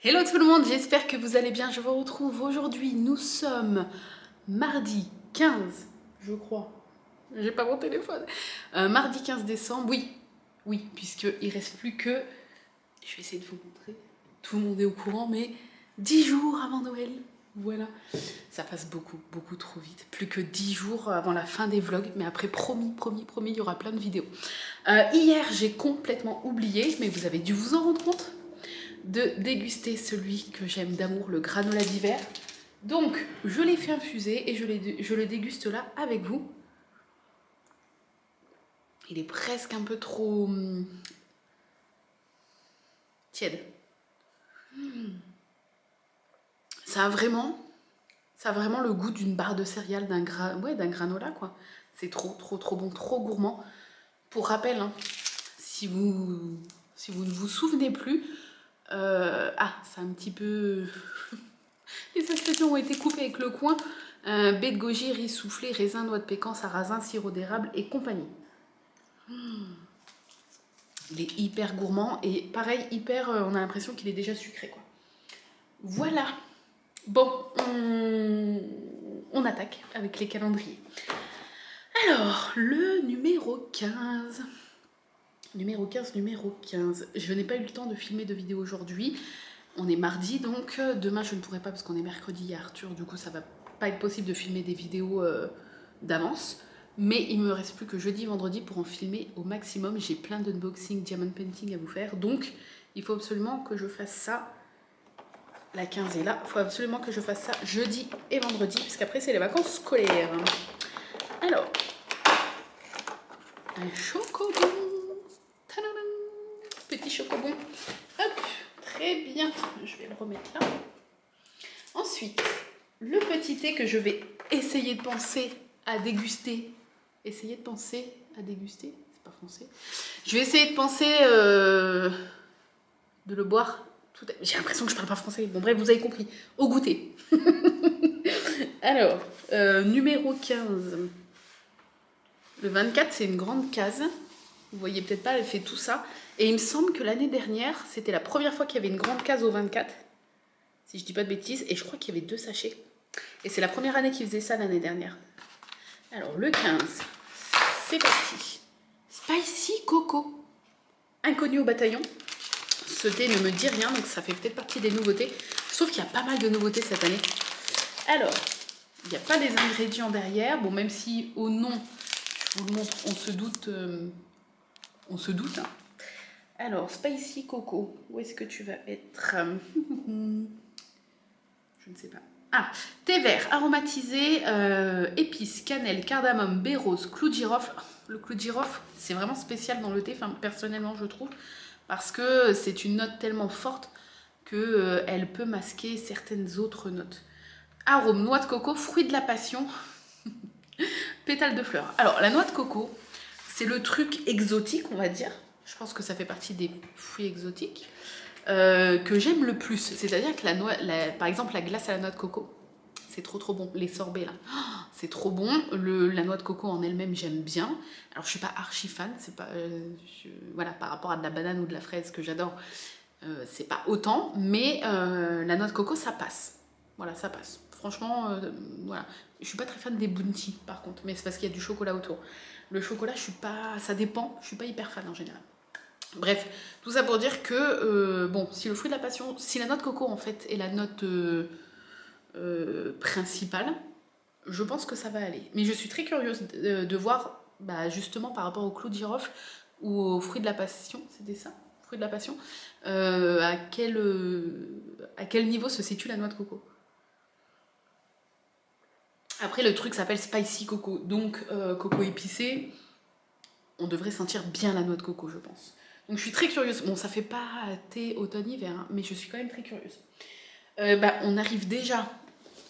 Hello tout le monde, j'espère que vous allez bien. Je vous retrouve aujourd'hui. Nous sommes mardi 15, je crois. J'ai pas mon téléphone. Mardi 15 décembre, oui, puisqu'il reste plus que... Je vais essayer de vous montrer. Tout le monde est au courant, mais 10 jours avant Noël. Voilà. Ça passe beaucoup trop vite. Plus que 10 jours avant la fin des vlogs. Mais après, promis, il y aura plein de vidéos. Hier, j'ai complètement oublié, mais vous avez dû vous en rendre compte, de déguster celui que j'aime d'amour, le granola d'hiver. Donc, je l'ai fait infuser et je le déguste là avec vous. Il est presque un peu trop tiède. Ça a vraiment le goût d'une barre de céréales, d'un granola, quoi. C'est trop bon, trop gourmand. Pour rappel, hein, si vous ne vous souvenez plus, c'est un petit peu... Les ingrédients ont été coupés avec le coin. Baie de goji, riz soufflé, raisin, noix de pécan, sarrasin, sirop d'érable et compagnie. Il est hyper gourmand et pareil, on a l'impression qu'il est déjà sucré, quoi. Voilà. Bon, on attaque avec les calendriers. Alors, le numéro 15. Numéro 15. Je n'ai pas eu le temps de filmer de vidéo aujourd'hui. On est mardi, donc demain je ne pourrai pas parce qu'on est mercredi, il y a Arthur, du coup ça va pas être possible de filmer des vidéos d'avance. Mais il me reste plus que jeudi, vendredi pour en filmer au maximum. J'ai plein d'unboxing, diamond painting à vous faire, donc il faut absolument que je fasse ça. La 15 est là, il faut absolument que je fasse ça jeudi et vendredi, puisqu'après c'est les vacances scolaires. Alors, un chocobon. Tadadam. Petit chocobon. Hop. Très bien, je vais le remettre là. Ensuite, le petit thé que je vais essayer de penser à déguster. C'est pas français. Je vais essayer de penser de le boire. J'ai l'impression que je parle pas français. Bon bref, vous avez compris. Au goûter. Alors, numéro 15. Le 24, c'est une grande case. Vous voyez peut-être pas, elle fait tout ça. Et il me semble que l'année dernière, c'était la première fois qu'il y avait une grande case au 24. Si je dis pas de bêtises. Et je crois qu'il y avait 2 sachets. Et c'est la première année qu'ils faisaient ça l'année dernière. Alors, le 15. C'est parti. Spicy Coco. Inconnu au bataillon. Ce thé ne me dit rien, donc ça fait peut-être partie des nouveautés. Je trouve qu'il y a pas mal de nouveautés cette année. Alors, il n'y a pas les ingrédients derrière. Bon, même si au nom, je vous le montre, on se doute... Hein. Alors, Spicy Coco, où est-ce que tu vas être? Je ne sais pas. Ah, thé vert aromatisé, épices, cannelle, cardamome, baie rose, clou de girofle. Le clou de girofle, c'est vraiment spécial dans le thé, enfin, personnellement, je trouve, parce que c'est une note tellement forte qu'elle peut masquer certaines autres notes. Arôme, noix de coco, fruit de la passion, pétales de fleurs. Alors, la noix de coco, c'est le truc exotique, on va dire. Je pense que ça fait partie des fruits exotiques que j'aime le plus. C'est-à-dire que par exemple, la glace à la noix de coco, c'est trop bon. Les sorbets, là, c'est trop bon. La noix de coco en elle-même, j'aime bien. Alors, je suis pas archi fan. C'est pas, voilà, par rapport à de la banane ou de la fraise que j'adore, c'est pas autant. Mais la noix de coco, ça passe. Voilà, ça passe. Franchement, voilà. Je suis pas très fan des bounty, par contre. Mais c'est parce qu'il y a du chocolat autour. Le chocolat, je suis pas... Ça dépend. Je suis pas hyper fan en général. Bref, tout ça pour dire que, bon, si le fruit de la passion... Si la noix de coco, en fait, est la note principale, je pense que ça va aller. Mais je suis très curieuse de voir, justement, par rapport au clou de girofle ou au fruit de la passion, c'était ça, fruit de la passion, à quel niveau se situe la noix de coco. Après, le truc s'appelle Spicy Coco, donc coco épicé. On devrait sentir bien la noix de coco, je pense. Donc je suis très curieuse. Bon, ça fait pas thé automne-hiver, hein, mais je suis quand même très curieuse. On arrive déjà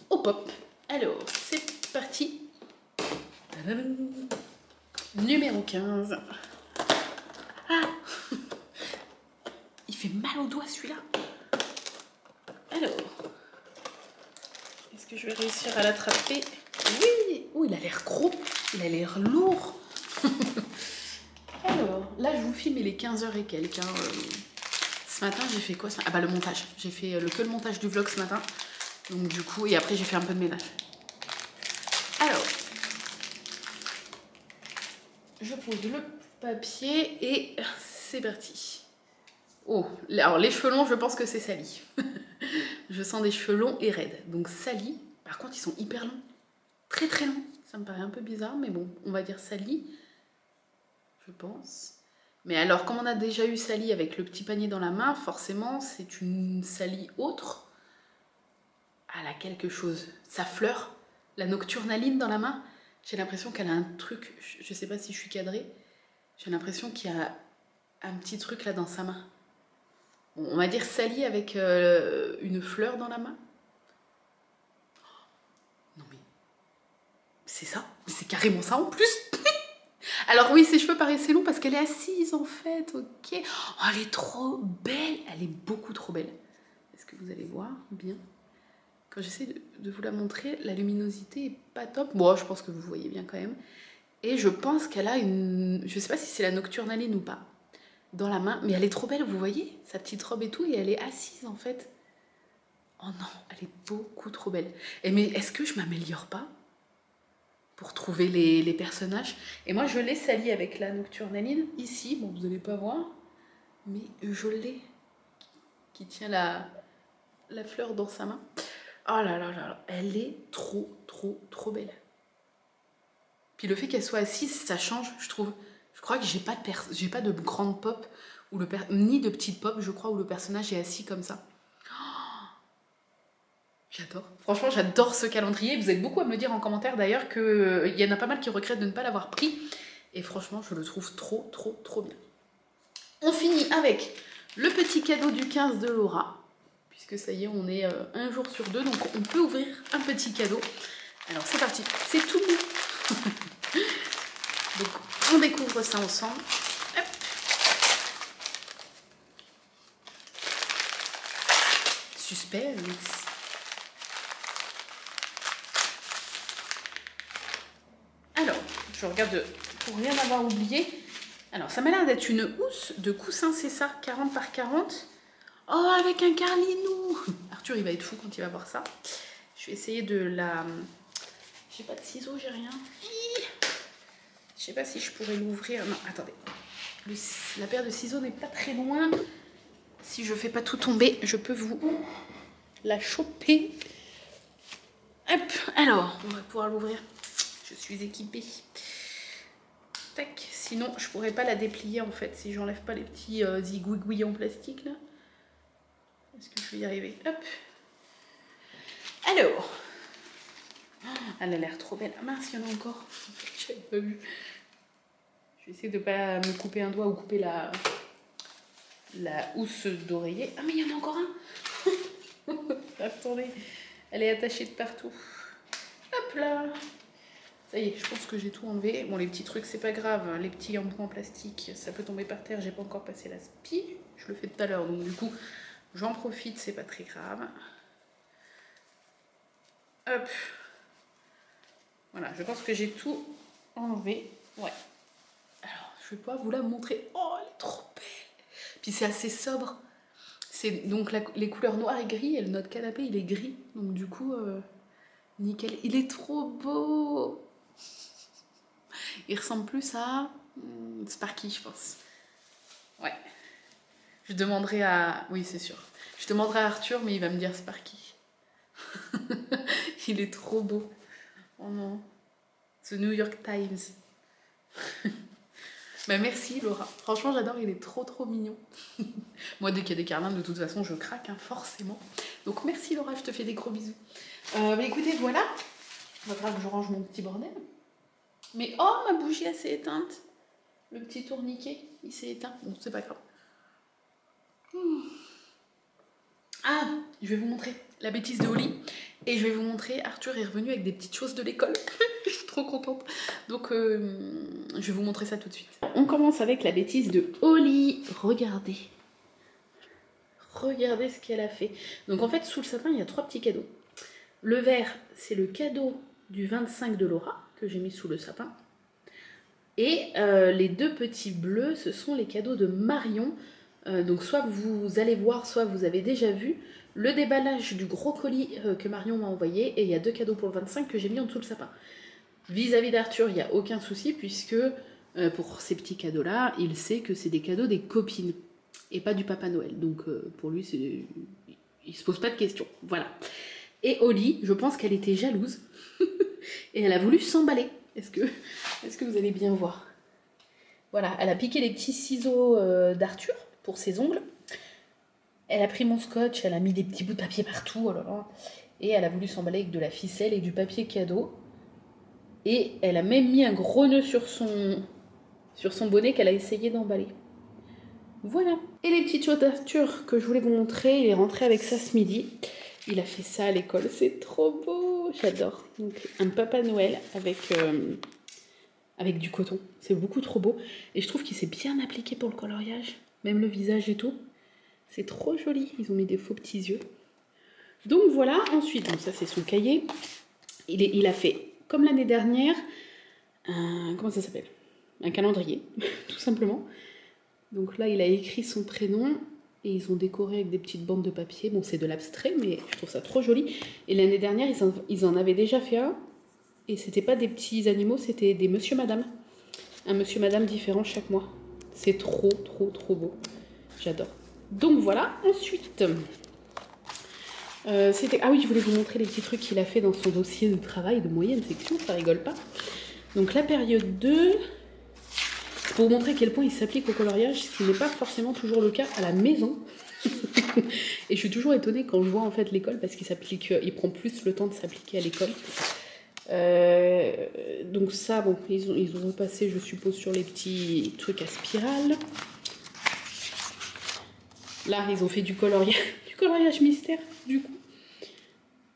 au pop. Alors, c'est parti. Tadam. Numéro 15. Ah, il fait mal au doigt celui-là. Alors, est-ce que je vais réussir à l'attraper? Oui. Oh, il a l'air gros. Il a l'air lourd. Alors, là, je vous filme les 15h et quelques. Hein. ce matin, j'ai fait quoi ça? Ah bah le montage. J'ai fait que le montage du vlog ce matin. Donc du coup, et après j'ai fait un peu de ménage. Alors, je pose le papier et c'est parti. Oh, alors les cheveux longs, je pense que c'est Sally. Je sens des cheveux longs et raides. Donc Sally, par contre, ils sont hyper longs. Très très longs. Ça me paraît un peu bizarre, mais bon, on va dire Sally. Je pense. Mais alors, comme on a déjà eu Sally avec le petit panier dans la main, forcément, c'est une Sally autre. Elle a quelque chose. Sa fleur, la nocturnaline dans la main, j'ai l'impression qu'elle a un truc. Je sais pas si je suis cadrée. J'ai l'impression qu'il y a un petit truc là dans sa main. Bon, on va dire Sally avec une fleur dans la main. Non mais, c'est ça. C'est carrément ça en plus. Alors oui, ses cheveux paraissaient longs parce qu'elle est assise en fait, ok. Oh, elle est trop belle, elle est beaucoup trop belle. Est-ce que vous allez voir bien? Quand j'essaie de vous la montrer, la luminosité est pas top. Bon, je pense que vous voyez bien quand même. Et je pense qu'elle a une... Je sais pas si c'est la nocturnaline ou pas, dans la main. Mais elle est trop belle, vous voyez? Sa petite robe et tout, et elle est assise en fait. Oh non, elle est beaucoup trop belle. Et mais est-ce que je m'améliore pas pour trouver les personnages? Et moi, je l'ai Sally avec la nocturnaline ici. Bon, vous n'allez pas voir, mais je l'ai. Qui tient la fleur dans sa main. Oh là là là, elle est trop, trop, trop belle. Puis le fait qu'elle soit assise, ça change, je trouve. Je crois que j'ai pas de grande pop, ou ni de petite pop, je crois, où le personnage est assis comme ça. J'adore. Franchement, j'adore ce calendrier. Vous êtes beaucoup à me dire en commentaire d'ailleurs qu'il y en a pas mal qui regrettent de ne pas l'avoir pris. Et franchement, je le trouve trop, trop, trop bien. On finit avec le petit cadeau du 15 de Laura. Puisque ça y est, on est un jour sur deux, donc on peut ouvrir un petit cadeau. Alors c'est parti, c'est tout beau. Donc on découvre ça ensemble. Hop. Suspense. Alors, je regarde pour rien avoir oublié. Alors, ça m'a l'air d'être une housse de coussin, c'est ça, 40 par 40. Oh, avec un carlinou. Arthur, il va être fou quand il va voir ça. Je vais essayer de la... J'ai pas de ciseaux, j'ai rien. Je sais pas si je pourrais l'ouvrir. Non, attendez. La paire de ciseaux n'est pas très loin. Si je fais pas tout tomber, je peux vous la choper. Hop, alors, on va pouvoir l'ouvrir. Je suis équipée. Tac, sinon je pourrais pas la déplier en fait si j'enlève pas les petits zigouigouis en plastique là. Est-ce que je vais y arriver? Hop. Alors, oh, elle a l'air trop belle. Ah mince, il y en a encore. J'avais pas vu. Je vais essayer de pas me couper un doigt ou couper la housse d'oreiller. Ah mais il y en a encore un. Attendez, elle est attachée de partout. Hop là. Ça y est, je pense que j'ai tout enlevé. Bon, les petits trucs, c'est pas grave. Les petits embouts en plastique, ça peut tomber par terre. J'ai pas encore passé la spie. Je le fais tout à l'heure, donc du coup, j'en profite. C'est pas très grave. Hop. Voilà, je pense que j'ai tout enlevé. Ouais. Alors, je vais pas vous la montrer. Oh, elle est trop belle. Puis c'est assez sobre. C'est donc les couleurs noir et gris. Et notre canapé, il est gris. Donc du coup, nickel. Il est trop beau. Il ressemble plus à Sparky, je pense. Ouais. Je demanderai à... Oui, c'est sûr. Je demanderai à Arthur, mais il va me dire Sparky. Il est trop beau. Oh non. The New York Times. Bah merci Laura. Franchement, j'adore, il est trop trop mignon. Moi, dès qu'il y a des carlins, de toute façon, je craque, hein, forcément. Donc merci Laura, je te fais des gros bisous. Bah écoutez, voilà. Il va falloir que je range mon petit bordel. Mais oh, ma bougie, elle s'est éteinte. Le petit tourniquet, il s'est éteint. Bon, c'est pas grave. Ah, je vais vous montrer la bêtise de Oli. Et je vais vous montrer, Arthur est revenu avec des petites choses de l'école. Je suis trop contente. Donc, je vais vous montrer ça tout de suite. On commence avec la bêtise de Oli. Regardez. Regardez ce qu'elle a fait. Donc, en fait, sous le sapin, il y a 3 petits cadeaux. Le vert, c'est le cadeau du 25 de Laura, que j'ai mis sous le sapin. Et les 2 petits bleus, ce sont les cadeaux de Marion Donc soit vous allez voir, soit vous avez déjà vu le déballage du gros colis que Marion m'a envoyé. Et il y a 2 cadeaux pour le 25 que j'ai mis en dessous le sapin. Vis-à-vis d'Arthur, il n'y a aucun souci puisque pour ces petits cadeaux-là, il sait que c'est des cadeaux des copines et pas du Papa Noël. Donc pour lui, il se pose pas de questions. Voilà. Et Oli, je pense qu'elle était jalouse et elle a voulu s'emballer. Est-ce que vous allez bien voir? Voilà, elle a piqué les petits ciseaux d'Arthur pour ses ongles. Elle a pris mon scotch, elle a mis des petits bouts de papier partout. Oh là là, et elle a voulu s'emballer avec de la ficelle et du papier cadeau. Et elle a même mis un gros nœud sur son bonnet qu'elle a essayé d'emballer. Voilà. Et les petites choses d'Arthur que je voulais vous montrer, il est rentré avec ça ce midi. Il a fait ça à l'école, c'est trop beau, j'adore. Donc un Papa Noël avec du coton, c'est beaucoup trop beau. Et je trouve qu'il s'est bien appliqué pour le coloriage, même le visage et tout. C'est trop joli, ils ont mis des faux petits yeux. Donc voilà, ensuite, donc ça c'est son cahier. Il a fait, comme l'année dernière, comment ça s'appelle? Un calendrier, tout simplement. Donc là, il a écrit son prénom et ils ont décoré avec des petites bandes de papier. Bon, c'est de l'abstrait, mais je trouve ça trop joli. Et l'année dernière, ils en avaient déjà fait un. Et c'était pas des petits animaux, c'était des monsieur-madame. Un monsieur-madame différent chaque mois. C'est trop, trop, trop beau. J'adore. Donc voilà, ensuite... ah oui, je voulais vous montrer les petits trucs qu'il a fait dans son dossier de travail de moyenne section, ça rigole pas. Donc la période 2... Pour vous montrer à quel point il s'applique au coloriage, ce qui n'est pas forcément toujours le cas à la maison. Et je suis toujours étonnée quand je vois en fait l'école parce il prend plus le temps de s'appliquer à l'école. Donc ça, bon, ils ont repassé, je suppose, sur les petits trucs à spirale. Là, ils ont fait du coloriage mystère, du coup.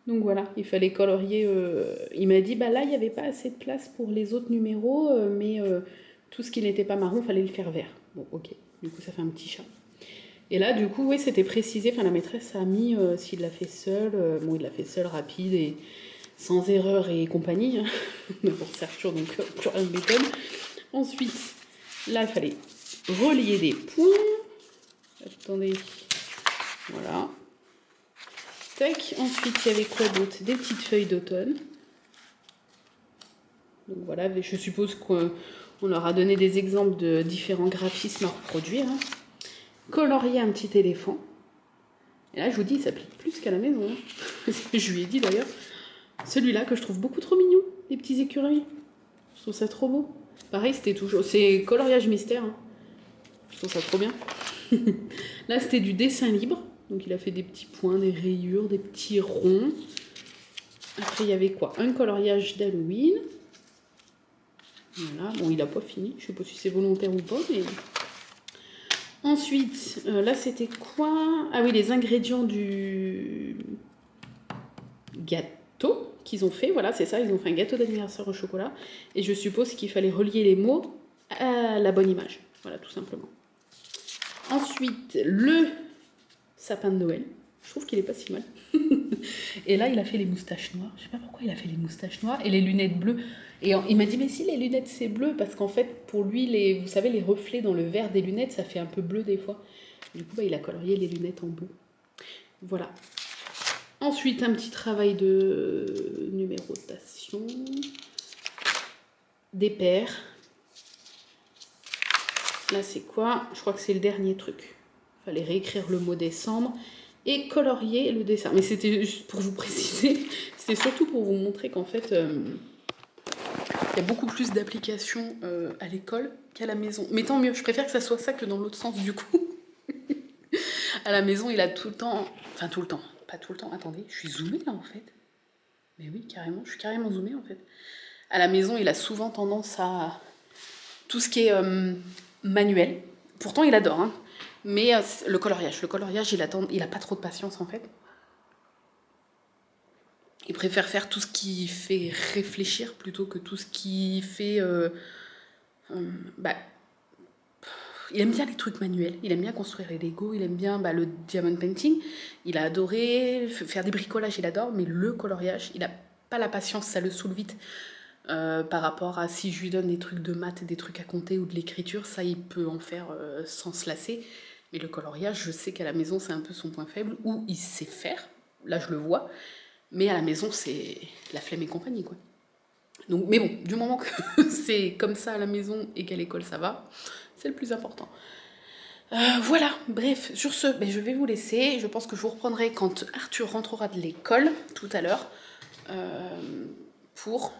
Donc voilà, il fallait colorier. Il m'a dit, bah là, il n'y avait pas assez de place pour les autres numéros, mais tout ce qui n'était pas marron, il fallait le faire vert. Bon, ok, du coup, ça fait un petit chat. Et là, du coup, oui, c'était précisé. Enfin, la maîtresse a mis s'il l'a fait seul. Bon, il l'a fait seul, rapide et sans erreur et compagnie. Mais bon, c'est Arthur, donc plus rien de m'étonne. Ensuite, là, il fallait relier des points. Attendez. Voilà. Tac. Ensuite, il y avait quoi d'autre? Des petites feuilles d'automne. Donc voilà, je suppose qu'on leur a donné des exemples de différents graphismes à reproduire. Hein. Colorier un petit éléphant. Et là, je vous dis, il s'applique plus qu'à la maison. Hein. Je lui ai dit d'ailleurs, celui-là que je trouve beaucoup trop mignon, les petits écureuils. Je trouve ça trop beau. Pareil, c'est coloriage mystère. Hein. Je trouve ça trop bien. Là, c'était du dessin libre. Donc, il a fait des petits points, des rayures, des petits ronds. Après, il y avait quoi? Un coloriage d'Halloween. Voilà. Bon, il n'a pas fini. Je ne sais pas si c'est volontaire ou pas, mais... Ensuite, là, c'était quoi? Ah oui, les ingrédients du gâteau qu'ils ont fait. Voilà, c'est ça. Ils ont fait un gâteau d'anniversaire au chocolat. Et je suppose qu'il fallait relier les mots à la bonne image. Voilà, tout simplement. Ensuite, le sapin de Noël. Je trouve qu'il est pas si mal. Et là, il a fait les moustaches noires. Je sais pas pourquoi il a fait les moustaches noires et les lunettes bleues. Et il m'a dit, mais si les lunettes c'est bleu, parce qu'en fait, pour lui, vous savez, les reflets dans le verre des lunettes, ça fait un peu bleu des fois. Du coup, bah, il a colorié les lunettes en bleu. Voilà. Ensuite, un petit travail de numérotation. Des paires. Là, c'est quoi? Je crois que c'est le dernier truc. Il fallait réécrire le mot décembre et colorier le dessin. Mais c'était juste pour vous préciser, c'était surtout pour vous montrer qu'en fait, il y a beaucoup plus d'applications à l'école qu'à la maison. Mais tant mieux, je préfère que ça soit ça que dans l'autre sens du coup. À la maison, il a tout le temps... Enfin, tout le temps. Pas tout le temps. Attendez, je suis zoomée là en fait. Mais oui, carrément. Je suis carrément zoomée en fait. À la maison, il a souvent tendance à... Tout ce qui est manuel. Pourtant, il adore. Hein. Mais le coloriage, il a pas trop de patience en fait. Il préfère faire tout ce qui fait réfléchir plutôt que tout ce qui fait... il aime bien les trucs manuels, il aime bien construire les Lego, il aime bien le diamond painting. Il a adoré faire des bricolages, il adore, mais le coloriage, il n'a pas la patience, ça le saoule vite. Par rapport à si je lui donne des trucs de maths, des trucs à compter ou de l'écriture, ça il peut en faire sans se lasser. Et le coloriage, je sais qu'à la maison, c'est un peu son point faible, où il sait faire, là je le vois, mais à la maison, c'est la flemme et compagnie, quoi. Donc, mais bon, du moment que c'est comme ça à la maison et qu'à l'école ça va, c'est le plus important. Voilà, bref, sur ce, ben, je vais vous laisser. Je pense que je vous reprendrai quand Arthur rentrera de l'école, tout à l'heure, pour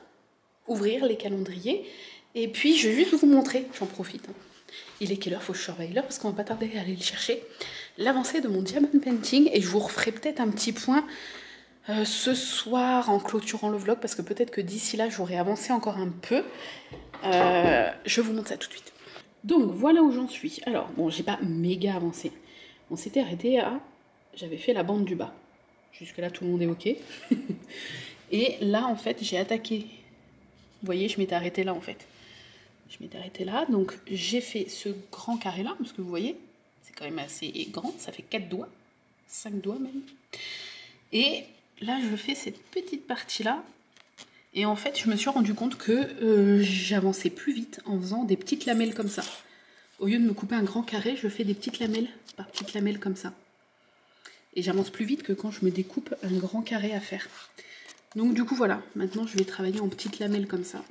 ouvrir les calendriers. Et puis, je vais juste vous montrer, j'en profite. Il est quelle heure? Faut que je surveille l'heure parce qu'on va pas tarder à aller le chercher. L'avancée de mon diamond painting, et je vous referai peut-être un petit point ce soir en clôturant le vlog, parce que peut-être que d'ici là, j'aurai avancé encore un peu. Je vous montre ça tout de suite. Donc voilà où j'en suis. Alors bon, j'ai pas méga avancé. On s'était arrêté à... J'avais fait la bande du bas. Jusque là tout le monde est ok. Et là en fait j'ai attaqué. Vous voyez, je m'étais arrêtée là en fait. Je m'étais arrêtée là. Donc j'ai fait ce grand carré là. Parce que vous voyez, c'est quand même assez grand. Ça fait 4 doigts. 5 doigts même. Et là je fais cette petite partie là. Et en fait, je me suis rendu compte que j'avançais plus vite en faisant des petites lamelles comme ça. Au lieu de me couper un grand carré, je fais des petites lamelles par petites lamelles comme ça. Et j'avance plus vite que quand je me découpe un grand carré à faire. Donc du coup, voilà. Maintenant, je vais travailler en petites lamelles comme ça.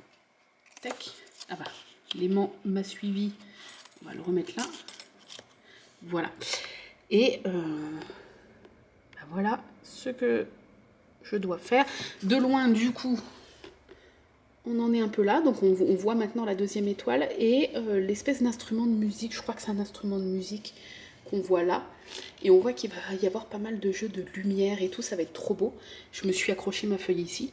Tac. Ah bah, l'aimant m'a suivi. On va le remettre là. Voilà. Et bah voilà ce que je dois faire. De loin, du coup... On en est un peu là, donc on voit maintenant la deuxième étoile et l'espèce d'instrument de musique, je crois que c'est un instrument de musique qu'on voit là. Et on voit qu'il va y avoir pas mal de jeux de lumière et tout, ça va être trop beau. Je me suis accroché ma feuille ici,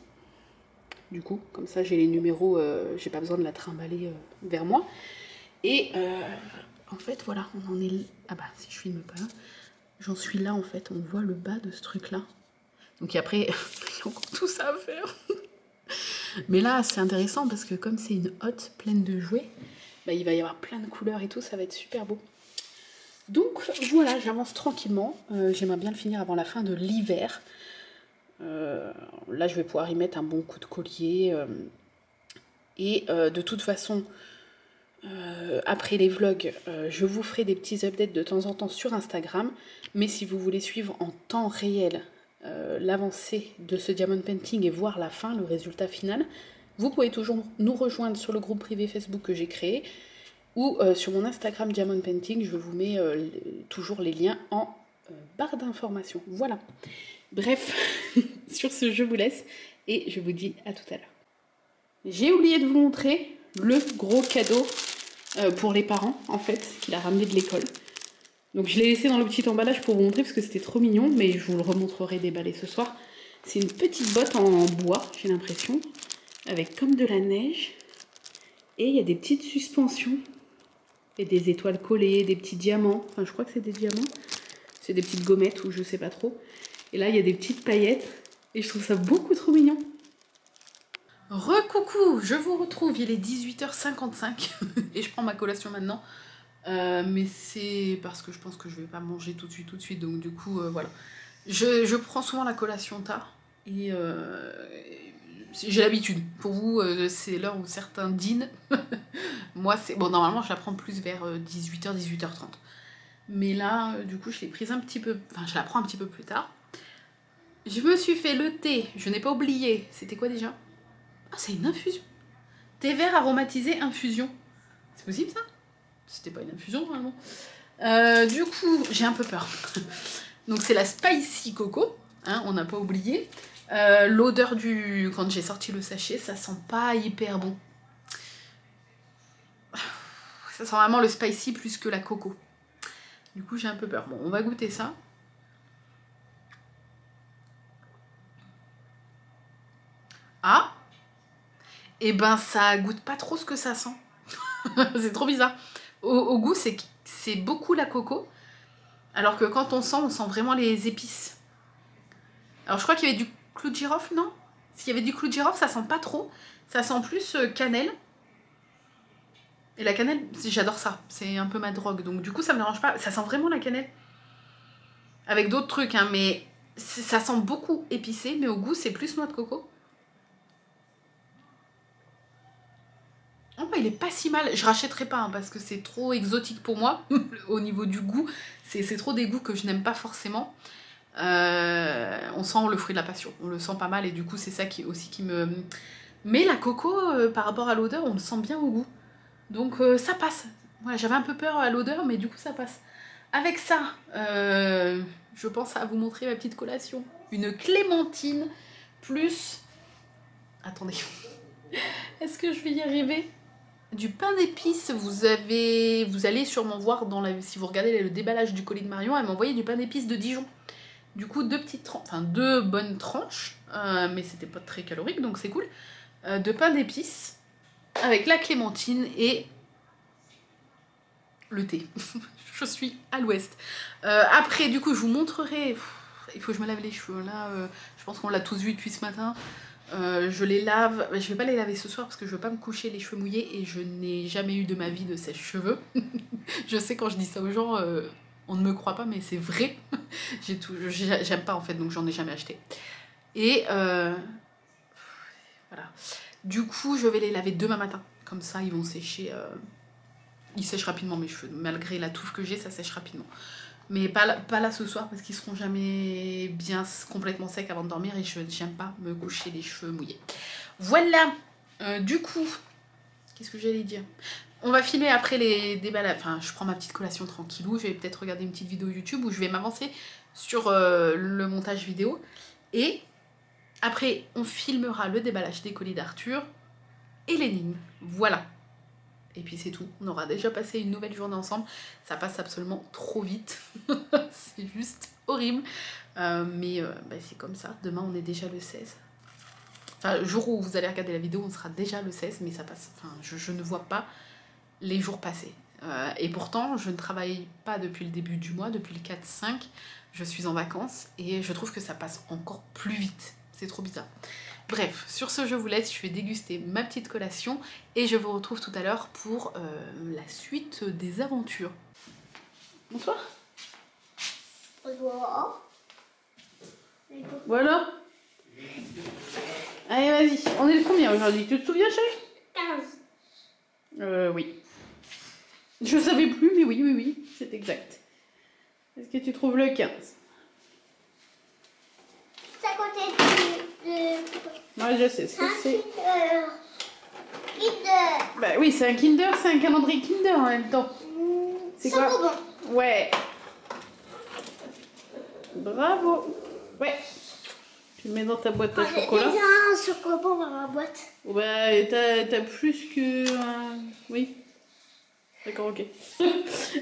du coup, comme ça j'ai les numéros, j'ai pas besoin de la trimballer vers moi. Et en fait, voilà, on en est... Ah bah, si je filme pas, j'en suis là en fait, on voit le bas de ce truc-là. Donc après, il y a encore tout ça à faire. Mais là, c'est intéressant parce que comme c'est une hotte pleine de jouets, bah, il va y avoir plein de couleurs et tout, ça va être super beau. Donc voilà, j'avance tranquillement. J'aimerais bien le finir avant la fin de l'hiver. Là, je vais pouvoir y mettre un bon coup de collier. Et de toute façon, après les vlogs, je vous ferai des petits updates de temps en temps sur Instagram. Mais si vous voulez suivre en temps réel l'avancée de ce diamond painting et voir la fin, le résultat final, vous pouvez toujours nous rejoindre sur le groupe privé Facebook que j'ai créé ou sur mon Instagram diamond painting. Je vous mets toujours les liens en barre d'informations. Voilà. Bref, sur ce, je vous laisse et je vous dis à tout à l'heure. J'ai oublié de vous montrer le gros cadeau pour les parents, en fait, qu'il a ramené de l'école. Donc je l'ai laissé dans le petit emballage pour vous montrer parce que c'était trop mignon, mais je vous le remontrerai déballé ce soir. C'est une petite botte en bois, j'ai l'impression, avec comme de la neige. Et il y a des petites suspensions et des étoiles collées, des petits diamants. Enfin, je crois que c'est des diamants. C'est des petites gommettes ou je sais pas trop. Et là, il y a des petites paillettes et je trouve ça beaucoup trop mignon. Recoucou, je vous retrouve, il est 18h55 et je prends ma collation maintenant. Mais c'est parce que je pense que je vais pas manger tout de suite, donc du coup voilà. Je prends souvent la collation tard et j'ai l'habitude. Pour vous, c'est l'heure où certains dînent. Moi, c'est bon, normalement je la prends plus vers 18h, 18h30. Mais là, du coup, je l'ai prise un petit peu, enfin je la prends un petit peu plus tard. Je me suis fait le thé, je n'ai pas oublié. C'était quoi déjà? Ah, c'est une infusion. Thé vert aromatisé infusion. C'est possible ça? C'était pas une infusion normalement. Du coup, j'ai un peu peur. Donc c'est la Spicy Coco, hein, on n'a pas oublié. L'odeur du... Quand j'ai sorti le sachet, ça sent pas hyper bon. Ça sent vraiment le spicy plus que la coco. Du coup, j'ai un peu peur. Bon, on va goûter ça. Ah! Et ben, ça goûte pas trop ce que ça sent. C'est trop bizarre. Au goût, c'est beaucoup la coco. Alors que quand on sent vraiment les épices. Alors je crois qu'il y avait du clou de girofle, non? S'il y avait du clou de girofle, ça sent pas trop. Ça sent plus cannelle. Et la cannelle, j'adore ça. C'est un peu ma drogue. Donc du coup, ça me dérange pas. Ça sent vraiment la cannelle. Avec d'autres trucs, hein. Mais ça sent beaucoup épicé. Mais au goût, c'est plus noix de coco. Oh, il est pas si mal. Je rachèterai pas hein, parce que c'est trop exotique pour moi au niveau du goût. C'est trop des goûts que je n'aime pas forcément. On sent le fruit de la passion. On le sent pas mal et du coup c'est ça qui aussi qui me... Mais la coco par rapport à l'odeur on le sent bien au goût. Donc ça passe. Voilà, j'avais un peu peur à l'odeur mais du coup ça passe. Avec ça, je pense à vous montrer ma petite collation. Une clémentine plus... Attendez. Est-ce que je vais y arriver? Du pain d'épices, vous allez sûrement voir si vous regardez le déballage du colis de Marion, elle m'a envoyé du pain d'épices de Dijon. Du coup, deux bonnes tranches, mais c'était pas très calorique, donc c'est cool. De pain d'épices avec la clémentine et le thé. Je suis à l'ouest. Après, du coup, je vous montrerai. Il faut que je me lave les cheveux. Là, je pense qu'on l'a tous vu depuis ce matin. Je les lave, je vais pas les laver ce soir parce que je veux pas me coucher les cheveux mouillés et je n'ai jamais eu de ma vie de sèche-cheveux. Je sais quand je dis ça aux gens, on ne me croit pas mais c'est vrai. J'aime pas en fait donc j'en ai jamais acheté. Et voilà. Du coup je vais les laver demain matin, comme ça ils vont sécher. Ils sèchent rapidement mes cheveux, malgré la touffe que j'ai ça sèche rapidement. Mais pas là ce soir parce qu'ils seront jamais bien complètement secs avant de dormir et j'aime pas me coucher les cheveux mouillés. Voilà, du coup, qu'est-ce que j'allais dire? On va filmer après les déballages. Enfin, je prends ma petite collation tranquillou. Je vais peut-être regarder une petite vidéo YouTube où je vais m'avancer sur le montage vidéo. Et après, on filmera le déballage des colis d'Arthur et l'énigme. Voilà. Et puis c'est tout, on aura déjà passé une nouvelle journée ensemble, ça passe absolument trop vite, c'est juste horrible, mais c'est comme ça, demain on est déjà le 16. Enfin, le jour où vous allez regarder la vidéo, on sera déjà le 16, mais ça passe, enfin, je ne vois pas les jours passer. Et pourtant, je ne travaille pas depuis le début du mois, depuis le 4-5, je suis en vacances, et je trouve que ça passe encore plus vite, c'est trop bizarre. Bref, sur ce je vous laisse, je vais déguster ma petite collation et je vous retrouve tout à l'heure pour la suite des aventures. Bonsoir. Bonsoir. Voilà. Allez vas-y, on est le combien aujourd'hui? Tu te souviens chérie? 15. Oui. Je savais plus mais oui, c'est exact. Est-ce que tu trouves le 15? C'est à côté de... Ouais, je sais ce que c'est. Kinder. Bah oui, c'est un Kinder, c'est un calendrier Kinder en même temps. C'est quoi? Bonbon. Ouais. Bravo. Ouais. Tu le mets dans ta boîte à chocolat. J'ai un chocolat dans ma boîte. Ouais, t'as plus que... Oui. D'accord, ok.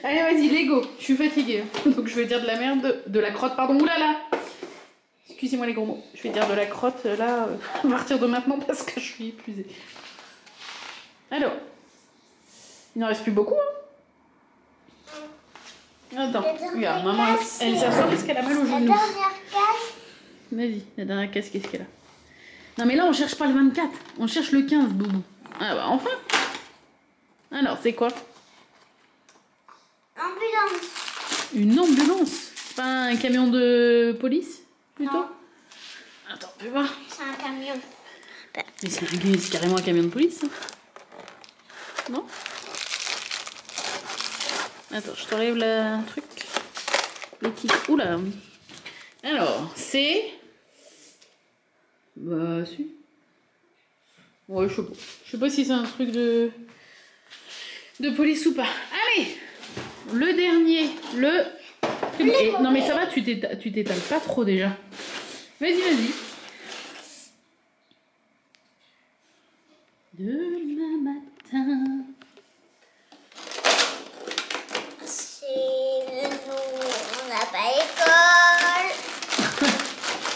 Allez, vas-y, Lego. Je suis fatiguée. Donc je vais dire de la merde, de la crotte, pardon. Oulala. Excusez-moi les gros mots. Je vais dire de la crotte, là, à partir de maintenant, parce que je suis épuisée. Alors. Il n'en reste plus beaucoup, hein. Attends, regarde, maman, elle s'assoit parce qu'elle a mal au genou. La dernière case. Vas-y, la dernière case, qu'est-ce qu'elle a? Non, mais là, on cherche pas le 24. On cherche le 15, boubou. Ah bah, enfin. Alors, c'est quoi? Ambulance. Une ambulance? C'est pas un camion de police, plutôt? Non. Attends, fais voir. C'est un camion. Mais c'est carrément un camion de police, ça. Non? Attends, je t'enlève le truc. Le titre. Oula. Alors, c'est... Bah, si. Ouais, je sais pas. Je sais pas si c'est un truc de police ou pas. Allez! Le dernier. Et, non, mais ça va, tu t'étales pas trop déjà. Vas-y. Demain matin. C'est nous. On n'a pas école.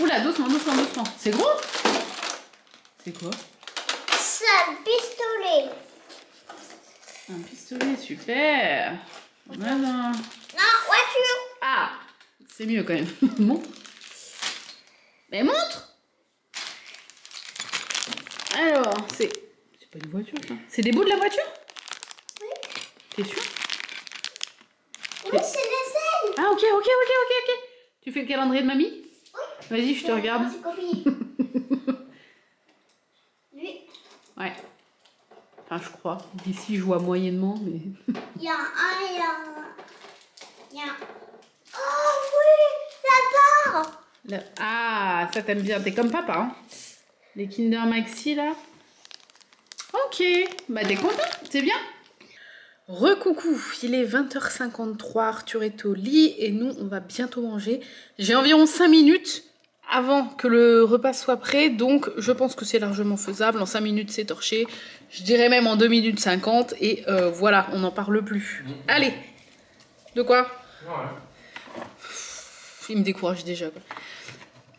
Oula, doucement. C'est gros? C'est quoi? C'est un pistolet. Un pistolet, super. Voilà. Non, voiture. Ah, c'est mieux quand même. Montre. Mais montre. Alors, c'est pas une voiture, ça. C'est des bouts de la voiture? Oui. T'es sûr? Oui, c'est les ailes. Ah, ok. Tu fais le calendrier de mamie? Oui. Vas-y, je te regarde. C'est copié. Lui. Ouais. Enfin, je crois. D'ici, je vois moyennement, mais... Il y a un, il y a... Oh oui, la barre. Ah, ça t'aime bien. T'es comme papa, hein. Les Kinder Maxi, là. Ok. Bah, t'es content. C'est bien. Recoucou. Il est 20h53. Arthur est au lit et nous, on va bientôt manger. J'ai environ 5 minutes avant que le repas soit prêt. Donc, je pense que c'est largement faisable. En 5 minutes, c'est torché. Je dirais même en 2 minutes 50. Et voilà, on n'en parle plus. Allez. De quoi? Ouais. Il me décourage déjà, quoi.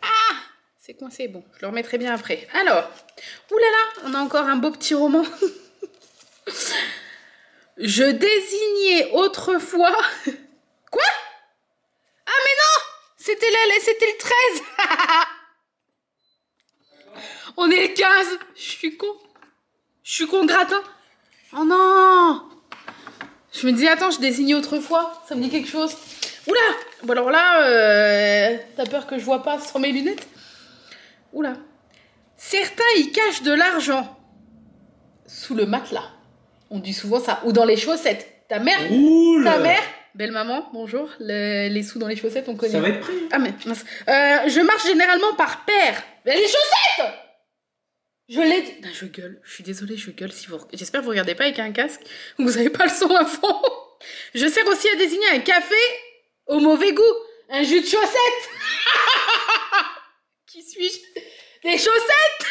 Ah! C'est coincé. Bon, je le remettrai bien après. Alors, oulala, on a encore un beau petit roman. Je désignais autrefois... Quoi? Ah mais non! C'était le 13. On est le 15. Je suis con. Je suis con gratin. Oh non! Je me dis, attends, je désignais autrefois. Ça me dit quelque chose. Oula! Bon alors là, t'as peur que je vois pas sans mes lunettes? Oula. Certains y cachent de l'argent. Sous le matelas. On dit souvent ça. Ou dans les chaussettes. Ta mère, belle maman, bonjour. Les sous dans les chaussettes, on connaît. Ça va être pris. Ah mais mince. Je marche généralement par paire. Mais les chaussettes! Je l'ai dit. Non, je gueule. Je suis désolée, je gueule. Si vous... J'espère que vous regardez pas avec un casque. Vous n'avez pas le son à fond. Je sers aussi à désigner un café au mauvais goût. Un jus de chaussettes. Qui suis-je? Des chaussettes.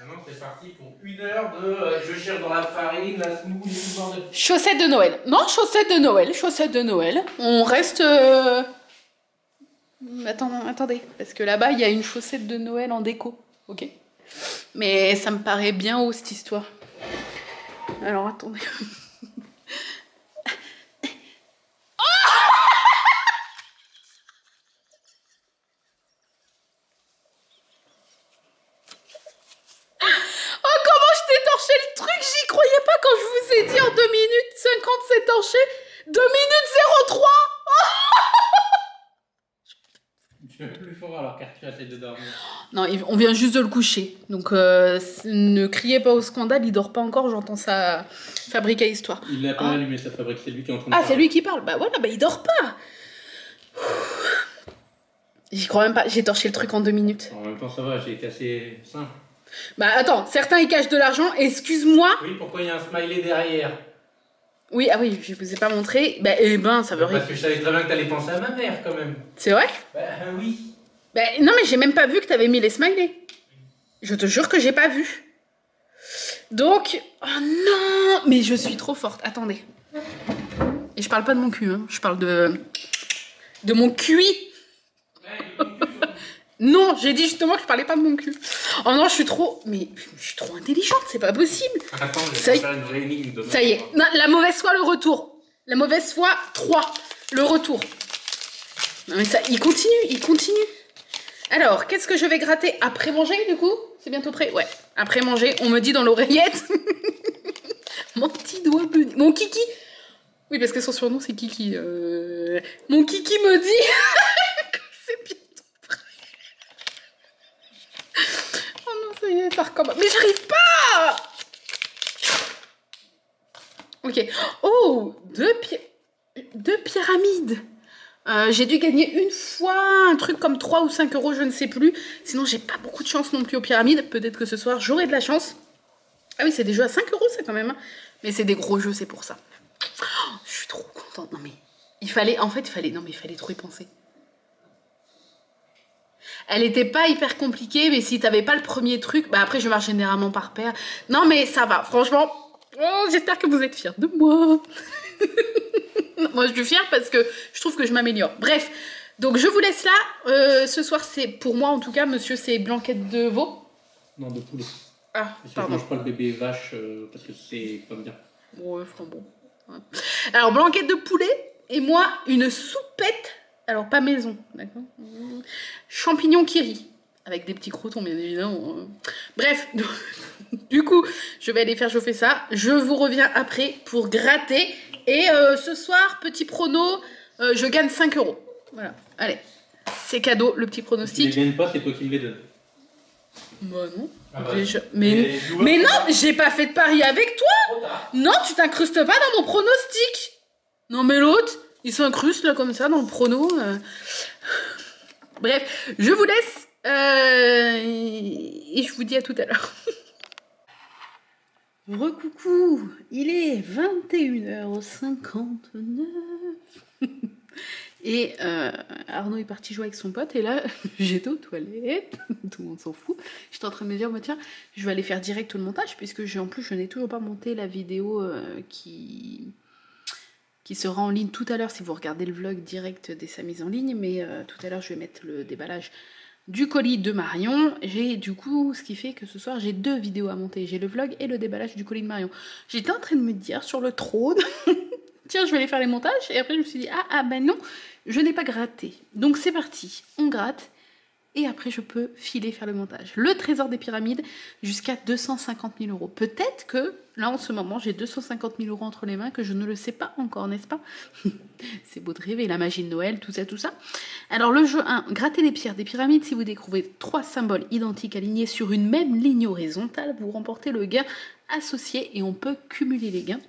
Maintenant, c'est parti pour 1 heure de je cherche dans la farine, la semoule, tout bordel. Chaussettes de Noël. Non, chaussettes de Noël. Chaussettes de Noël. On reste... Attendez. Parce que là-bas, il y a une chaussette de Noël en déco. Ok. Mais ça me paraît bien haut, cette histoire. Alors, attendez. J'y croyais pas quand je vous ai dit en 2 minutes 50 c'est torché. 2 minutes 03. Tu es plus fort alors qu'Arthur essaie de dormir. Non, on vient juste de le coucher. Donc ne criez pas au scandale, il dort pas encore, j'entends ça fabriquer histoire. Il n'a pas allumé sa fabrique, c'est lui qui est en train de parler. C'est lui qui parle. Bah voilà, bah il dort pas. J'y crois même pas, j'ai torché le truc en 2 minutes. En même temps ça va, j'ai été assez simple. Bah attends, certains ils cachent de l'argent, excuse-moi. Oui, pourquoi il y a un smiley derrière? Oui, ah oui, je vous ai pas montré. Bah ça veut rien. Parce que je savais très bien que t'allais penser à ma mère quand même. C'est vrai? Bah oui. Bah non mais j'ai même pas vu que t'avais mis les smileys. Je te jure que j'ai pas vu. Donc, oh non, mais je suis trop forte. Attendez. Et je parle pas de mon cul, hein. Je parle de mon QI. Non, j'ai dit justement que je parlais pas de mon cul. Oh non, je suis trop intelligente, c'est pas possible. Attends, je vais faire une vraie énigme demain. Ça y est. Non, la mauvaise foi, le retour. La mauvaise foi, 3. Le retour. Non mais ça, il continue. Alors, qu'est-ce que je vais gratter après manger du coup? C'est bientôt prêt? Ouais. Après manger, on me dit dans l'oreillette. Mon petit doigt petit. Mon kiki. Oui, parce que son surnom c'est Kiki. Mon kiki me dit que c'est bientôt prêt. Oh non, ça y est, ça recommence. Mais j'arrive pas. Ok. Oh, 2 pyramides. J'ai dû gagner une fois un truc comme 3 ou 5 euros, je ne sais plus. Sinon, j'ai pas beaucoup de chance non plus aux pyramides. Peut-être que ce soir, j'aurai de la chance. Ah oui, c'est des jeux à 5 euros, ça quand même. Hein. Mais c'est des gros jeux, c'est pour ça. Oh, je suis trop contente. Non mais, il fallait trop y penser. Elle était pas hyper compliquée, mais si t'avais pas le premier truc, bah après je marche généralement par paire. Non mais ça va, franchement. Oh, j'espère que vous êtes fiers de moi. Moi je suis fière parce que je trouve que je m'améliore. Bref, donc je vous laisse là. Ce soir c'est pour moi en tout cas, monsieur, c'est blanquette de veau. Non, de poulet. Ah, je pardon. mange pas le bébé vache parce que c'est pas bien. Ouais, enfin bon. Ouais. Alors blanquette de poulet et moi une soupette. Alors pas maison, d'accord. Champignons kiri avec des petits croutons bien évidemment. Bref, du coup je vais aller faire chauffer ça. Je vous reviens après pour gratter. Et ce soir, petit prono, je gagne 5 euros. Voilà, allez, c'est cadeau, le petit pronostic. Si tu les gagnes pas, c'est toi qui me les donnes. Bah non. Ah bah, Déjà. Et Mais l'ouverture- non, j'ai pas fait de pari avec toi. Trop tard. Non, tu t'incrustes pas dans mon pronostic. Non mais l'autre, il s'incruste là comme ça dans le prono. Bref, je vous laisse et je vous dis à tout à l'heure. Recoucou, il est 21h59 et Arnaud est parti jouer avec son pote et là j'étais aux toilettes, tout le monde s'en fout. J'étais en train de me dire bah, tiens, je vais aller faire direct tout le montage puisque en plus je n'ai toujours pas monté la vidéo qui sera en ligne tout à l'heure si vous regardez le vlog direct dès sa mise en ligne, mais tout à l'heure je vais mettre le déballage du colis de Marion. J'ai du coup, ce qui fait que ce soir j'ai 2 vidéos à monter, j'ai le vlog et le déballage du colis de Marion. J'étais en train de me dire sur le trône, tiens je vais aller faire les montages, et après je me suis dit ah ben non, je n'ai pas gratté. Donc c'est parti, on gratte. Et après, je peux filer faire le montage. Le trésor des pyramides, jusqu'à 250 000 euros. Peut-être que, là, en ce moment, j'ai 250 000 euros entre les mains, que je ne le sais pas encore, n'est-ce pas? C'est beau de rêver, la magie de Noël, tout ça, tout ça. Alors, le jeu 1, gratter les pierres des pyramides. Si vous découvrez 3 symboles identiques alignés sur une même ligne horizontale, vous remportez le gain associé et on peut cumuler les gains.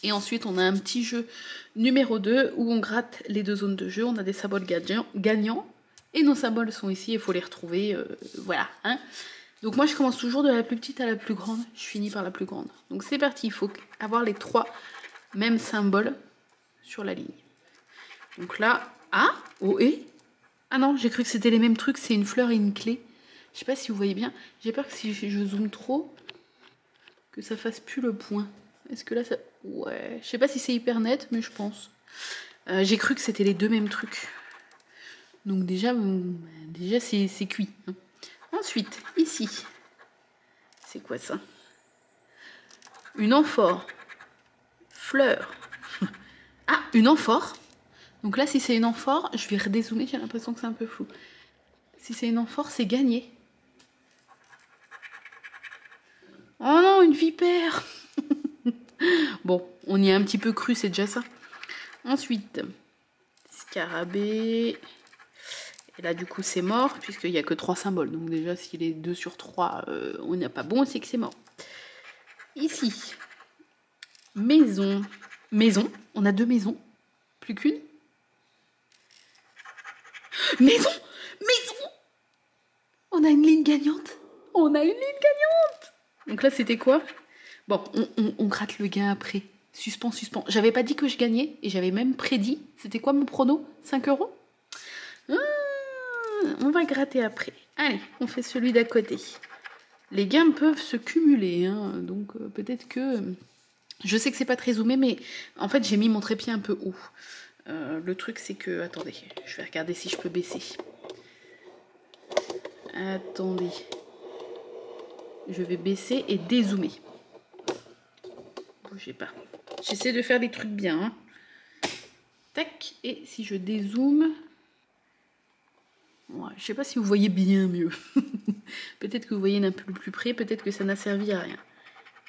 Et ensuite, on a un petit jeu numéro 2, où on gratte les 2 zones de jeu. On a des symboles gagnants. Et nos symboles sont ici, il faut les retrouver, voilà. Hein. Donc moi je commence toujours de la plus petite à la plus grande, je finis par la plus grande. Donc c'est parti, il faut avoir les 3 mêmes symboles sur la ligne. Donc là, ah non, j'ai cru que c'était les mêmes trucs, c'est une fleur et une clé. Je sais pas si vous voyez bien, j'ai peur que si je zoome trop, que ça fasse plus le point. Est-ce que là ça... Ouais, je sais pas si c'est hyper net, mais je pense. J'ai cru que c'était les 2 mêmes trucs. Donc déjà c'est cuit. Hein. Ensuite, ici, c'est quoi ça? Une amphore. Fleur. Ah, une amphore. Donc là, si c'est une amphore, je vais redézoomer, j'ai l'impression que c'est un peu flou. Si c'est une amphore, c'est gagné. Oh non, une vipère. Bon, on y a un petit peu cru, c'est déjà ça. Ensuite, scarabée... Et là, du coup, c'est mort, puisqu'il n'y a que 3 symboles. Donc déjà, s'il est 2 sur 3, on n'a pas bon, c'est que c'est mort. Ici, maison. Maison, on a 2 maisons. Plus qu'une. Maison. Maison. On a une ligne gagnante. On a une ligne gagnante. Donc là, c'était quoi? Bon, on gratte le gain après. Suspens. J'avais pas dit que je gagnais, et j'avais même prédit. C'était quoi mon prono? 5 euros? On va gratter après. Allez, on fait celui d'à côté. Les gains peuvent se cumuler, hein, donc peut-être que... Je sais que c'est pas très zoomé, mais en fait j'ai mis mon trépied un peu haut. Le truc c'est que... Attendez, je vais regarder si je peux baisser. Attendez. Je vais baisser et dézoomer. Bougez pas. J'essaie de faire des trucs bien. Hein. Tac, et si je dézoome... Ouais, je sais pas si vous voyez bien mieux. Peut-être que vous voyez d'un peu plus près, peut-être que ça n'a servi à rien.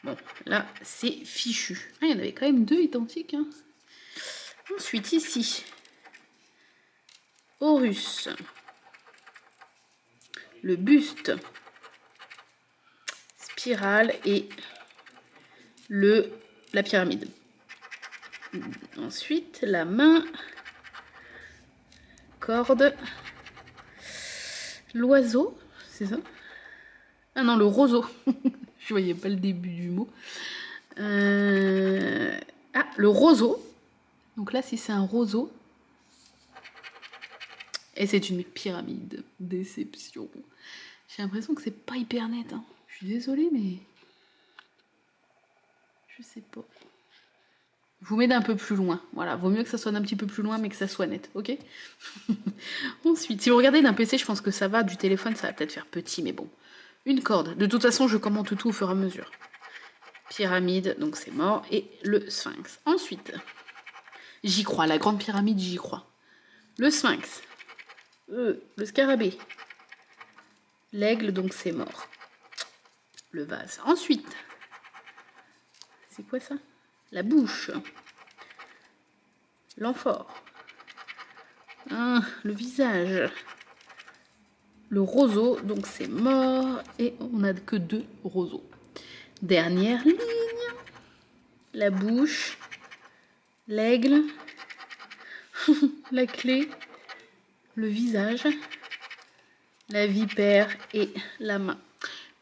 Bon, là, c'est fichu. Ah, il y en avait quand même 2 identiques. Hein. Ensuite, ici, Horus, le buste, spirale et la pyramide. Ensuite, la main, corde, l'oiseau, c'est ça? Ah non, le roseau. Je voyais pas le début du mot. Ah, le roseau. Donc là, si c'est un roseau. Et c'est une pyramide. Déception. J'ai l'impression que c'est pas hyper net. Hein. Je suis désolée, mais... Je sais pas. Je vous mets d'un peu plus loin. Voilà, vaut mieux que ça soit un petit peu plus loin, mais que ça soit net, ok? Ensuite, si vous regardez d'un PC, je pense que ça va. Du téléphone, ça va peut-être faire petit, mais bon. Une corde. De toute façon, je commente tout au fur et à mesure. Pyramide, donc c'est mort. Et le sphinx. Ensuite, j'y crois. La grande pyramide, j'y crois. Le sphinx. Le scarabée. L'aigle, donc c'est mort. Le vase. Ensuite, c'est quoi ça? La bouche. L'amphore. Le visage. le roseau, donc c'est mort. Et on n'a que 2 roseaux. Dernière ligne. La bouche. L'aigle. La clé. Le visage. La vipère et la main.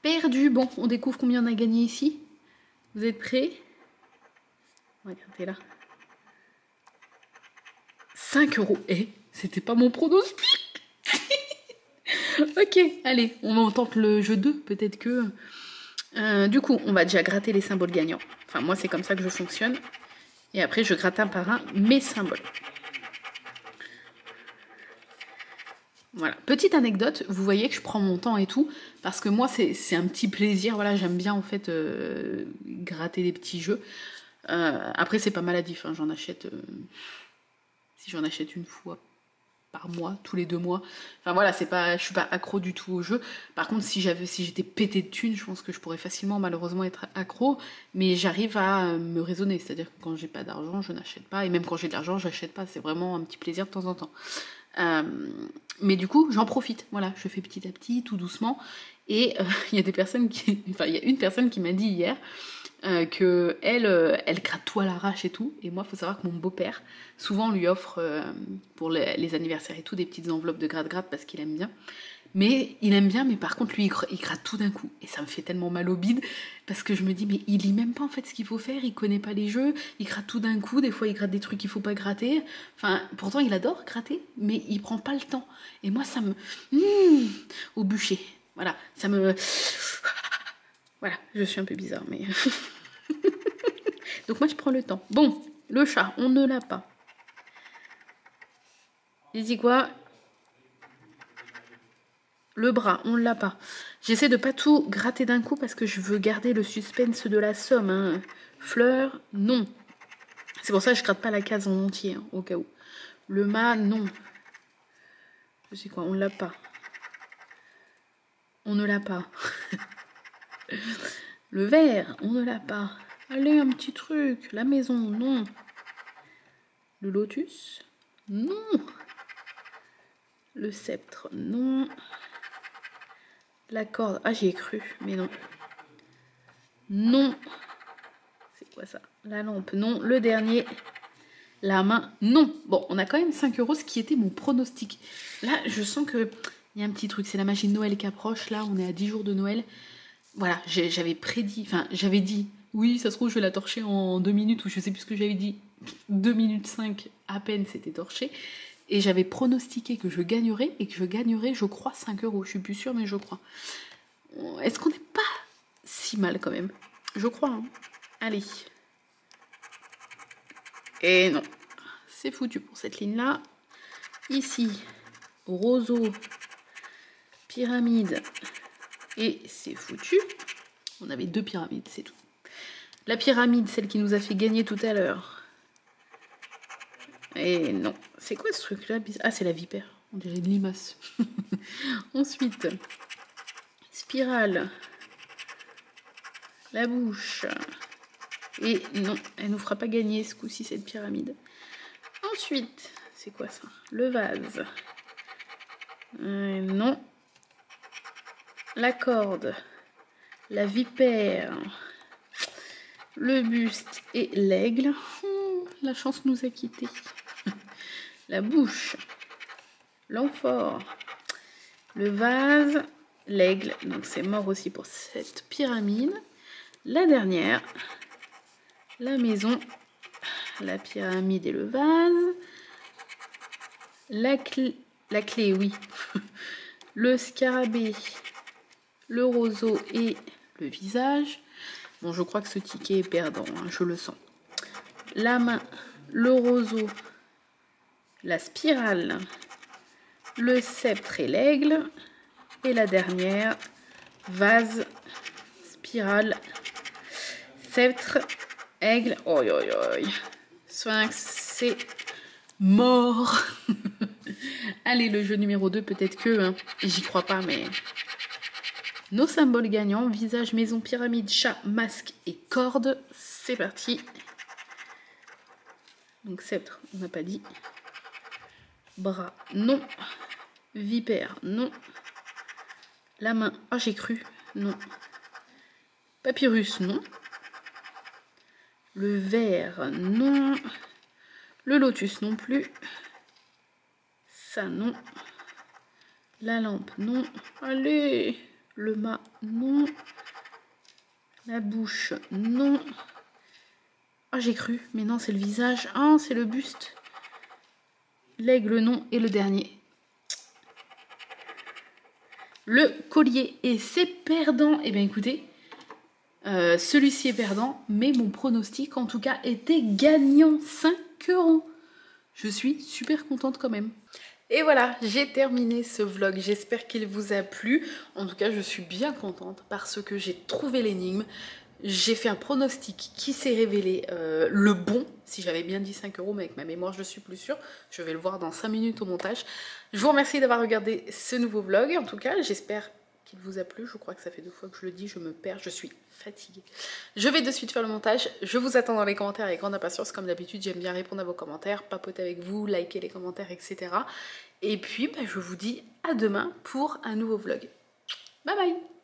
Perdu. Bon, on découvre combien on a gagné ici. Vous êtes prêts? Regardez là. 5 €. Eh, c'était pas mon pronostic. Ok, allez, on tente le jeu 2. Peut-être que... du coup, on va déjà gratter les symboles gagnants. Enfin, moi, c'est comme ça que je fonctionne. Et après, je gratte un par un mes symboles. Voilà, petite anecdote, vous voyez que je prends mon temps et tout, parce que moi c'est un petit plaisir, voilà, j'aime bien en fait gratter des petits jeux. Après c'est pas maladif, hein, j'en achète, si j'en achète une fois par mois, tous les 2 mois, enfin voilà, c'est pas, je suis pas accro du tout au jeu. Par contre si j'étais pété de thunes, je pense que je pourrais facilement malheureusement être accro, mais j'arrive à me raisonner, c'est-à-dire que quand j'ai pas d'argent, je n'achète pas, et même quand j'ai de l'argent, j'achète pas, c'est vraiment un petit plaisir de temps en temps. Mais du coup, j'en profite. Voilà, je fais petit à petit, tout doucement. Et il y a des personnes qui... Enfin, il y a une personne qui m'a dit hier que elle gratte tout à l'arrache et tout. Et moi, il faut savoir que mon beau-père, souvent, lui offre pour les anniversaires et tout des petites enveloppes de gratte-gratte parce qu'il aime bien. Mais il aime bien, mais par contre, lui, il gratte tout d'un coup. Et ça me fait tellement mal au bide, parce que je me dis, mais il lit même pas en fait ce qu'il faut faire, il connaît pas les jeux, il gratte tout d'un coup, des fois il gratte des trucs qu'il faut pas gratter. Enfin, pourtant il adore gratter, mais il prend pas le temps. Et moi, ça me... au bûcher. Voilà, ça me... Voilà, je suis un peu bizarre, mais... Donc moi, je prends le temps. Bon, le chat, on ne l'a pas. J'ai dit quoi ? Le bras, on ne l'a pas. J'essaie de pas tout gratter d'un coup parce que je veux garder le suspense de la somme. Hein. Fleur, non. C'est pour ça que je gratte pas la case en entier, hein, au cas où. Le mât, non. Je sais quoi, on l'a pas. On ne l'a pas. Le verre, on ne l'a pas. Allez, un petit truc. La maison, non. Le lotus, non. Le sceptre, non. La corde, ah j'y ai cru, mais non. Non. C'est quoi ça? La lampe, non. Le dernier, la main, non. Bon, on a quand même 5 €, ce qui était mon pronostic. Là, je sens que il y a un petit truc, c'est la magie de Noël qui approche. Là, on est à 10 jours de Noël. Voilà, j'avais prédit, enfin, j'avais dit, oui, ça se trouve, je vais la torcher en 2 minutes, ou je sais plus ce que j'avais dit. 2 minutes 5, à peine, c'était torché. Et j'avais pronostiqué que je gagnerais, et que je gagnerais, je crois, 5 €. Je suis plus sûre, mais je crois. Est-ce qu'on n'est pas si mal quand même? Je crois, hein. Allez. Et non. C'est foutu pour cette ligne-là. Ici, roseau, pyramide, et c'est foutu. On avait 2 pyramides, c'est tout. La pyramide, celle qui nous a fait gagner tout à l'heure. Et non. C'est quoi ce truc-là? Ah, c'est la vipère. On dirait une limace. Ensuite, spirale. La bouche. Et non, elle nous fera pas gagner ce coup-ci, cette pyramide. Ensuite, c'est quoi ça? Le vase. Non. La corde. La vipère. Le buste et l'aigle. La chance nous a quittés. La bouche, l'amphore, le vase, l'aigle, donc c'est mort aussi pour cette pyramide. La dernière, la maison, la pyramide et le vase, la clé, oui, le scarabée, le roseau et le visage. Bon, je crois que ce ticket est perdant, hein, je le sens. La main, le roseau, la spirale, le sceptre et l'aigle, et la dernière, vase, spirale, sceptre, aigle, oi oi oi, sphinx, c'est mort. Allez, le jeu numéro 2, peut-être que, hein, j'y crois pas, mais... Nos symboles gagnants, visage, maison, pyramide, chat, masque et corde, c'est parti. Donc sceptre, on n'a pas dit. Bras, non. Vipère, non. La main, oh j'ai cru, non. Papyrus, non. Le verre, non. Le lotus non plus. Ça, non. La lampe, non. Allez. Le mât, non. La bouche, non. Ah, j'ai cru, mais non, c'est le visage. Ah, c'est le buste. L'aigle, non. Et le dernier. Le collier. Et c'est perdant. Eh bien, écoutez, celui-ci est perdant, mais mon pronostic, en tout cas, était gagnant. 5 €. Je suis super contente quand même. Et voilà, j'ai terminé ce vlog. J'espère qu'il vous a plu. En tout cas, je suis bien contente parce que j'ai trouvé l'énigme. J'ai fait un pronostic qui s'est révélé le bon. Si j'avais bien dit 5 €, mais avec ma mémoire, je suis plus sûre. Je vais le voir dans 5 minutes au montage. Je vous remercie d'avoir regardé ce nouveau vlog. En tout cas, j'espère qu'il vous a plu. Je crois que ça fait 2 fois que je le dis, je me perds, je suis fatiguée. Je vais de suite faire le montage. Je vous attends dans les commentaires avec grande impatience. Comme d'habitude, j'aime bien répondre à vos commentaires, papoter avec vous, liker les commentaires, etc. Et puis, je vous dis à demain pour un nouveau vlog. Bye bye!